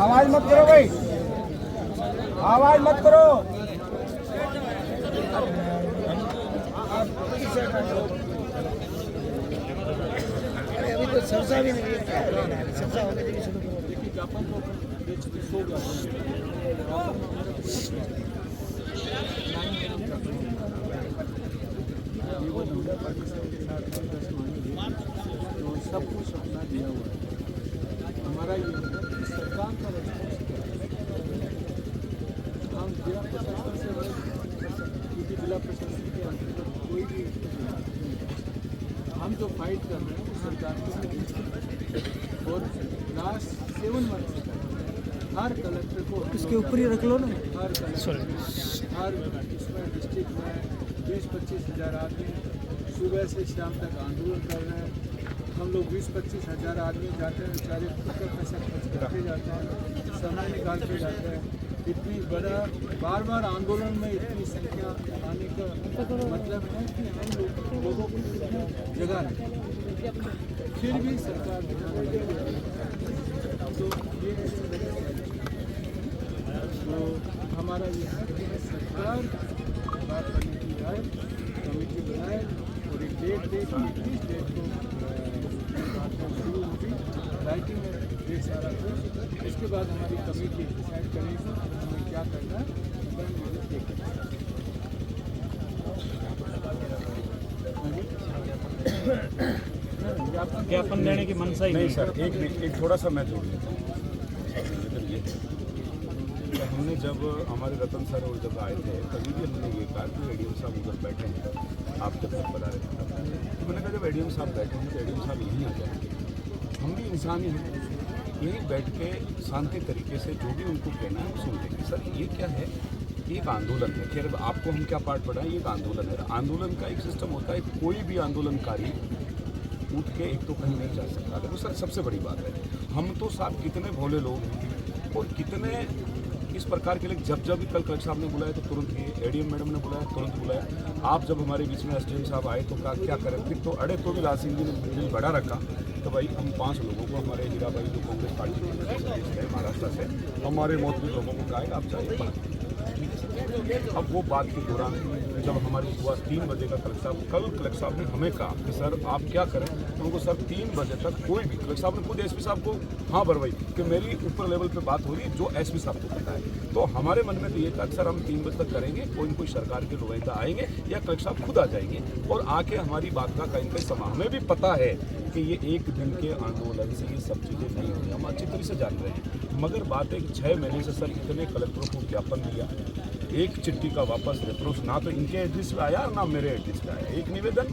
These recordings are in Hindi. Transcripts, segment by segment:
आवाज मत करो भाई, आवाज मत करो। अभी तो सरसा भी नहीं है, सरसा होने के शुरू करो। देखिए जापान को सो गया तो सब कुछ अपना दिया हुआ है। हमारा ये सरकार का हम जिला प्रशासन से क्योंकि जिला प्रशासन के अंतर्गत कोई भी हम जो फाइट कर रहे हैं वो सरकार के और लास्ट 7 मंथ हर कलेक्टर को इसके ऊपर ही रख लो ना। हर इसमें डिस्ट्रिक्ट में 20-25 हज़ार आदमी सुबह से शाम तक आंदोलन कर रहे हैं। हम लोग 20-25 हज़ार आदमी जाते हैं, बेचारे खुद का पैसा खर्च करके जाते हैं, समय निकाल के जाते हैं। इतनी बड़ा बार बार आंदोलन में इतनी संख्या आने का मतलब है कि हम लोगों को जगह नहीं, फिर भी सरकार तो ये तो हमारा ये है कि सरकार बात करने की है, कमेटी बनाए और एक डेट दे कि इस डेट को बात शुरू होगी, राइटिंग में डेट सारा कुछ, इसके बाद हमारी कमेटी डिसाइड करेगी हमें क्या करना है। ज्ञापन देने की मनसा ही नहीं सर, एक थोड़ा सा मैं जोड़ लेता हूँ। हमने जब हमारे रतन सर और जब आए थे तभी भी हमने ये कहा कि एडीएम साहब उधर बैठे हैं, आप जब तक बता रहे थे तो मैंने कहा जब एडीएम साहब बैठे हैं तो एडीएम साहब यहीं आ जाएंगे, हम भी इंसान ही हैं, यहीं बैठ के शांति तरीके से जो भी उनको कहना है वो सुन लेंगे। सर ये क्या है, एक आंदोलन है, खैर आपको हम क्या पाठ पढ़ाएं, ये एक आंदोलन है। आंदोलन का एक सिस्टम होता है, कोई भी आंदोलनकारी उठ के एक तो कहीं नहीं जा सकता। देखो सर सबसे बड़ी बात है, हम तो साहब कितने भोले लोग हैं और कितने इस प्रकार के लिए जब भी कल कलेक्टर साहब ने बुलाया तो तुरंत गए, एडीएम मैडम ने बुलाया तुरंत बुलाया। आप जब हमारे बीच में एसडीएम साहब आए तो क्या करें, फिर तो अड़े तो भी राज सिंह जी ने बिल बढ़ा रखा तो भाई हम 5 लोगों को, हमारे हीरा भाई जो कांग्रेस पार्टी के महाराष्ट्र से, हमारे मौजूद लोगों को कहा आप जाइए। अब वो बात के दौरान जब हमारी सुबह 3 बजे का कलेक्टर साहब ने हमें कहा कि सर आप क्या करें, तो उनको सर 3 बजे तक कोई भी, कलेक्टर साहब ने खुद एसपी साहब को हाँ भरवाई कि मेरी ऊपर लेवल पे बात हो रही है जो एसपी साहब को पता है। तो हमारे मन में तो ये था सर हम 3 बजे तक करेंगे, कोई न कोई सरकार के नुमाइंदा आएंगे या कलेक्टर साहब खुद आ जाएंगे और आके हमारी बात का कहीं कहीं समा, हमें भी पता है कि ये एक दिन के आंदोलन से ये सब चीज़ें नहीं हुई, हम अच्छी तरह से जान रहे हैं। मगर बात है कि 6 महीने से सर इतने कलेक्टरों को ज्ञापन दिया, एक चिट्ठी का वापस रेफरेंस ना तो इनके एड्रेस पे आया ना मेरे एड्रेस पे आया, एक निवेदन।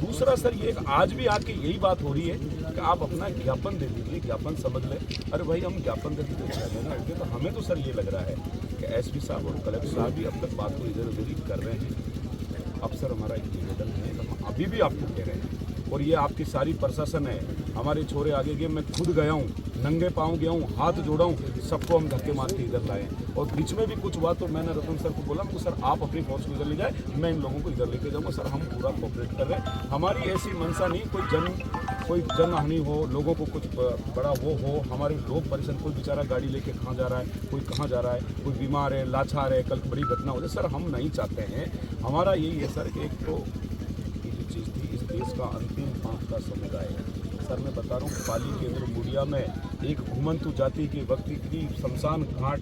दूसरा सर ये आज भी आके यही बात हो रही है कि आप अपना ज्ञापन दे दीजिए, ज्ञापन समझ लें। अरे भाई हम ज्ञापन दे दीजिए, तो हमें तो सर ये लग रहा है कि एसपी साहब और कलेक्टर साहब भी अब तक बात को इधर उधर ही कर रहे हैं। अब सर हमारा एक निवेदन है, हम अभी भी आपको कह रहे हैं और ये आपकी सारी प्रशासन है, हमारे छोरे आगे गए, मैं खुद गया हूँ, नंगे पाँव गया हूँ, हाथ जोड़ा हूँ, सबको हम धक्के मार के इधर लाए। और बीच में भी कुछ हुआ तो मैंने रतन सर को बोला कि सर आप अपनी फोर्स को इधर ले जाए, मैं इन लोगों को इधर लेके जाऊँगा। सर हम पूरा कोऑपरेट कर रहे हैं, हमारी ऐसी मंशा नहीं कोई जनहानि हो, लोगों को कुछ बड़ा वो हो, हमारे लोग परेशान, कोई बेचारा गाड़ी लेके कहाँ जा रहा है, कोई कहाँ जा रहा है, कोई बीमार है, लाचार है, कल बड़ी घटना हो जाए, सर हम नहीं चाहते हैं। हमारा यही है सर, एक तो ये जो चीज़ थी इस देश का अंतिम पाँच का समुदाय है। सर मैं बता रहा हूँ, पाली केंद्र मुड़िया में एक घुमंतु जाति के व्यक्ति की शमशान घाट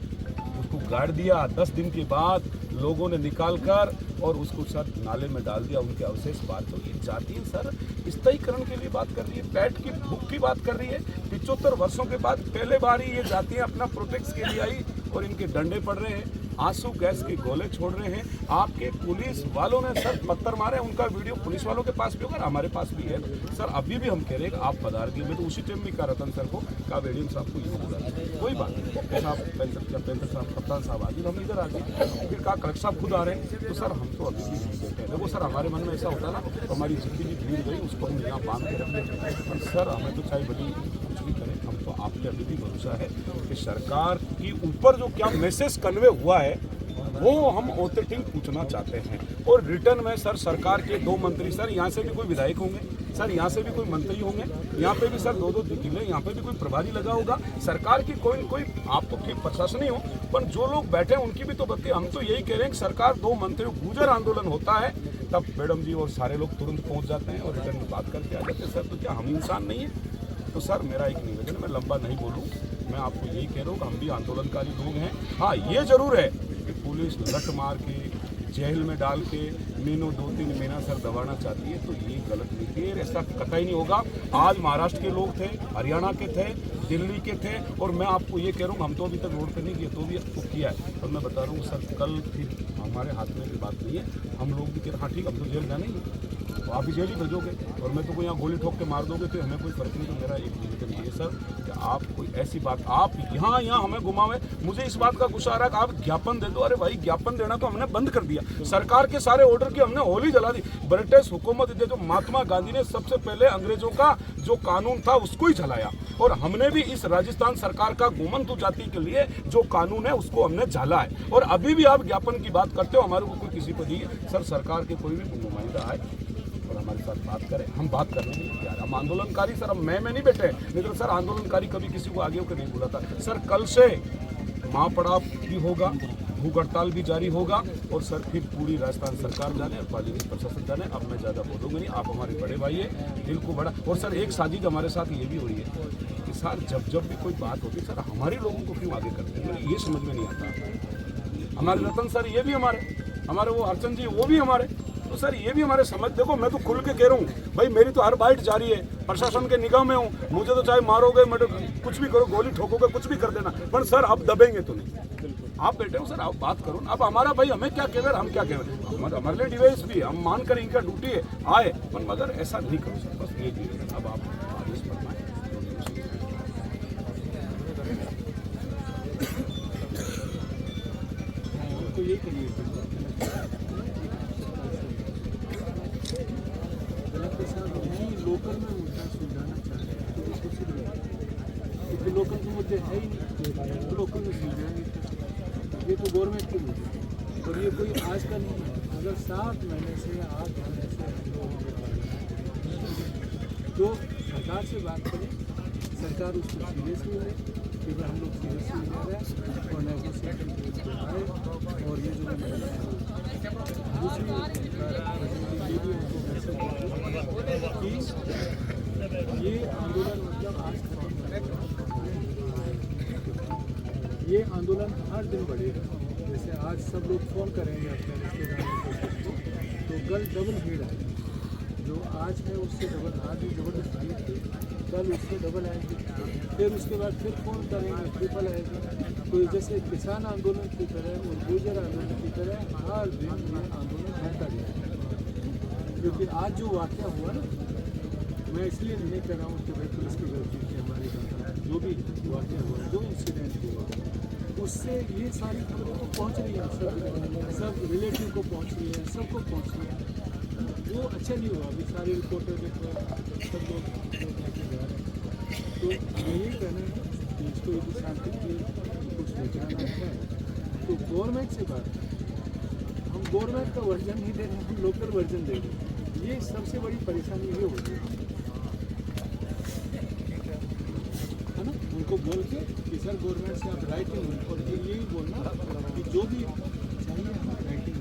उसको गाड़ दिया, 10 दिन के बाद लोगों ने निकाल कर और उसको सर नाले में डाल दिया, उनके अवशेष बात। तो ये जाति सर स्थायीकरण के लिए बात कर रही है, पेट की भूख की बात कर रही है। 75 वर्षों के बाद पहले बार ही ये जातियाँ अपना प्रोटेक्ट के लिए आई और इनके डंडे पड़ रहे हैं, आंसू गैस के गोले छोड़ रहे हैं। आपके पुलिस वालों ने सर पत्थर मारे, उनका वीडियो पुलिस वालों के पास भी होगा, हमारे पास भी है सर। अभी भी हम कह रहे हैं आप पधार के, मैं तो उसी टाइम में कहा रतन सर को, कहा एडीएम साहब को ये बोला कोई बात नहीं, साहब पेंटर साहब कप्तान साहब आ गए, हम इधर आ गए, फिर कहा कलेक्टर साहब खुद आ रहे हैं। तो सर हम तो अभी भी नहीं बैठे हैं। देखो सर हमारे मन में ऐसा होता है ना, तो हमारी जिंदगी भीड़ गई, उसको हम यहाँ बांध के रख लेते। सर हमें तो चाहे बड़ी कुछ भी करें, हम तो आप पे अभी भी भरोसा है कि सरकार की ऊपर जो क्या मैसेज कन्वे हुआ है वो हम ऑथेंटिक पूछना चाहते हैं। और रिटर्न में सर सरकार के 2 मंत्री, सर यहाँ से भी कोई विधायक होंगे, सर यहाँ से भी कोई मंत्री होंगे, यहाँ पे भी सर 2-2 जिले, यहाँ पे भी कोई प्रभारी लगा होगा। सरकार की कोई न कोई, आप तो ठीक प्रशासन ही हो, पर जो लोग बैठे हैं उनकी भी तो बत्ती। हम तो यही कह रहे हैं कि सरकार 2 मंत्रियों, गुर्जर आंदोलन होता है तब मैडम जी और सारे लोग तुरंत पहुँच जाते हैं और रिटर्न में बात करके आ जाते हैं। सर तो क्या हम इंसान नहीं है? तो सर मेरा एक निवेदन है, मैं लंबा नहीं बोलूँ, मैं आपको यही कह रहा हूँ कि हम भी आंदोलनकारी लोग हैं। हाँ, ये जरूर है कि पुलिस लट मार के जेल में डाल के महीनों 2-3 महीना सर दबाना चाहती है, तो ये गलत नीति है, ऐसा कतई नहीं होगा। आज महाराष्ट्र के लोग थे, हरियाणा के थे, दिल्ली के थे, और मैं आपको ये कह रहा हूँ हम तो अभी तक रोड पे नहीं किए, तो भी आपको किया है। पर मैं बता रहा हूँ सर, कल फिर हमारे हाथ में की बात नहीं है, हम लोग भी कह रहे हाँ ठीक, हम तो जेल जाने ही, तो आप भी जेल ही भेजोगे, और मैं तो कोई यहाँ गोली ठोक के मार दोगे तो हमें कोई फर्क नहीं। तो मेरा एक निवेदन ये सर कि आप कोई ऐसी बात, आप यहाँ हमें घुमावे। मुझे इस बात का गुस्सा आ रहा है कि आप ज्ञापन दे दो। अरे भाई, ज्ञापन देना तो हमने बंद कर दिया, सरकार के सारे ऑर्डर की हमने होली जला दी। ब्रिटिश हुकूमत दे, जो महात्मा गांधी ने सबसे पहले अंग्रेजों का जो कानून था उसको ही जलाया, और हमने भी इस राजस्थान सरकार का घुमंतु जाति के लिए जो कानून है उसको हमने झाला है। और अभी भी आप ज्ञापन की बात करते हो, हमारे को कोई किसी को दी सर, सरकार के कोई भी नुमाइंदा आए और हमारे साथ बात करें, हम बात करने के लिए तैयार। हम आंदोलनकारी सर, हम मैं नहीं बैठे, नहीं तो सर आंदोलनकारी कभी किसी को आगे होकर नहीं बोला था। सर कल से महापड़ाव भी होगा, भूख हड़ताल भी जारी होगा, और सर फिर पूरी राजस्थान सरकार जाने और पालिका प्रशासन जाने। अब मैं ज़्यादा बोलूँगा नहीं, आप हमारे बड़े भाई है, दिल को बड़ा। और सर एक साजिश हमारे साथ ये भी हो रही है कि सर जब भी कोई बात होती है सर, हमारे लोगों को क्यों आगे करते हैं, मुझे ये समझ में नहीं आता। हमारे रतन सर ये भी हमारे वो अर्चन जी वो भी हमारे, तो सर ये भी हमारे समझ। देखो मैं तो खुल के कह रहा हूँ भाई, मेरी तो हर बाइट जारी है, प्रशासन के निगाह में हूँ, मुझे तो चाहे मारोगे, मैं कुछ भी करो, गोली ठोकोगे, कुछ भी कर देना, पर सर अब दबेंगे तो नहीं। आप बैठे हो सर, आप बात करो। अब हमारा भाई हमें क्या कह रहे, हम क्या कह रहे, हमारे लिए डिवाइस भी हम मान कर इनका ड्यूटी है आए, पर मगर ऐसा नहीं करो सर, बस ये डिवाइस। अब आप आदेश फरमाएं। तो ये करिए लोकल में मुद्दा सुलझाना चाहते हैं तो उसको सुलझाएं, क्योंकि लोकल के मुद्दे है ही नहीं, तो लोकल में सुलझाएंगे। ये तो गवर्नमेंट के मुद्दे, और ये कोई आज का नहीं है। अगर 7 महीने से 8 महीने से तो सरकार से बात करें, सरकार उसको सीरियसली ले, क्योंकि हम लोग सीरियसली ले रहे हैं, और नेगोशिएशन के आए। और ये जो दूसरी ये भी उनको मैसेज कि ये आंदोलन मतलब आज खत्म नहीं, ये आंदोलन हर दिन बढ़ेगा। जैसे आज सब लोग फ़ोन करेंगे अपने रिश्तेदारों को, तो कल डबल भीड़ आएगी। जो आज है उससे डबल, आज भी ज़बरदस्त भीड़ थी, कल उससे डबल आएगी, फिर उसके बाद फिर फ़ोन करेंगे, ट्रिपल आएगी। तो जैसे किसान आंदोलन की तरह और गुर्जर आंदोलन की तरह हर दिन ये आंदोलन रहता गया। क्योंकि आज जो वाक़या हुआ ना, मैं इसलिए नहीं कह रहा हूँ कि भाई पुलिस की गलती थी हमारी, जो भी वाक़या हुआ, जो इंसिडेंट हुआ, उससे ये सारी खबरें तो पहुँच रही हैं, सब रिलेटिव को पहुँच रही है, सबको पहुँच रही है। वो अच्छा नहीं हुआ। अभी सारे रिपोर्टर देखो, सब लोग जा रहे हैं, तो यही कहना है कि इसको यदि शांति की कुछ निगरानी है तो गवर्नमेंट से बात, हम गवर्नमेंट का वर्जन नहीं दे रहे हैं, हम लोकल वर्जन दे रहे हैं। ये सबसे बड़ी परेशानी ये होती है ना, उनको बोल के कि सर गवर्नमेंट से आप राइटिंग, और यही बोलना कि जो भी चाहिए हम राइटिंग।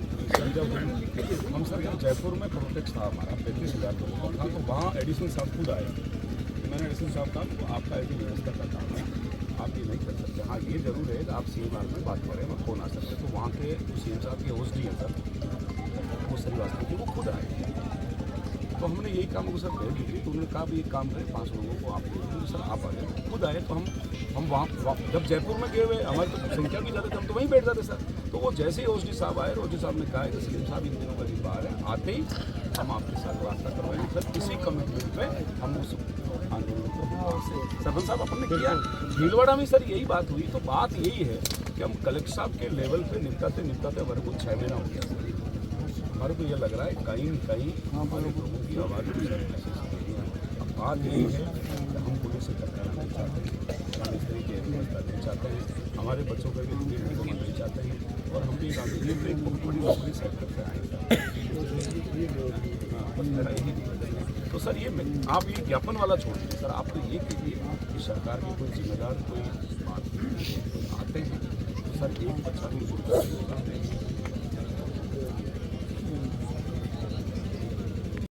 हम सर यहाँ जयपुर में प्रोटेक्ट था हमारा 35,000 लोगों का था, तो वहाँ एडिशनल साहब खुद आए। मैंने एडिशनल साहब कहा तो आपका ऐसी व्यवस्था का काम है, आप ये नहीं कर सकते। हाँ ये जरूर है कि आप CMR में बात करें, मैं फ़ोन आ सकते, तो वहाँ के CM साहब के होस्ट हैं सर, वो श्रीवास्तव की, वो खुद आए। तो हमने यही काम को सर भेज दी, तो उन्होंने कहा भी एक काम करें, 5 लोगों को आप भेज दीजिए सर, आप आ जाए। खुद आए, तो हम वहाँ जब जयपुर में गए हुए, हमारी तो संख्या भी ज़्यादा थी, हम तो वहीं बैठ जाते सर। तो वो जैसे ही OSD साहब आए, OSD साहब ने कहा कि CM साहब इन दिनों का दिन बाहर है, आते ही हम आपके साथ वास्ता करवाएंगे सर, किसी कमिटमेंट पे हम उस आंदोलन को सरपंच साहब अपन ने किया। भीलवाड़ा में सर यही बात हुई। तो बात यही है कि हम कलेक्टर साहब के लेवल पे निपटाते हमारे को 6 महीना हो गया सर। हमारे को ये लग रहा है कहीं न कहीं हमारे लोगों की आवाज़। अब बात यही है कि हम पुलिस शिक्षक कराना चाहते हैं, स्वामी स्त्री की व्यवस्था देना चाहते हैं, हमारे बच्चों को भी हिंदी मीडियम मंत्री चाहते हैं और हम भी गांधी में एक बहुत बड़ी नौकरी सेक्टर से आए बस मेरा यही निवेदन है। तो सर ये आप ये ज्ञापन वाला छोड़ दीजिए सर, आप तो ये कीजिए कि सरकार की कोई जिम्मेदार कोई बात आते हैं तो सर एक बच्चा भी गुरुद्वारा में जाते हैं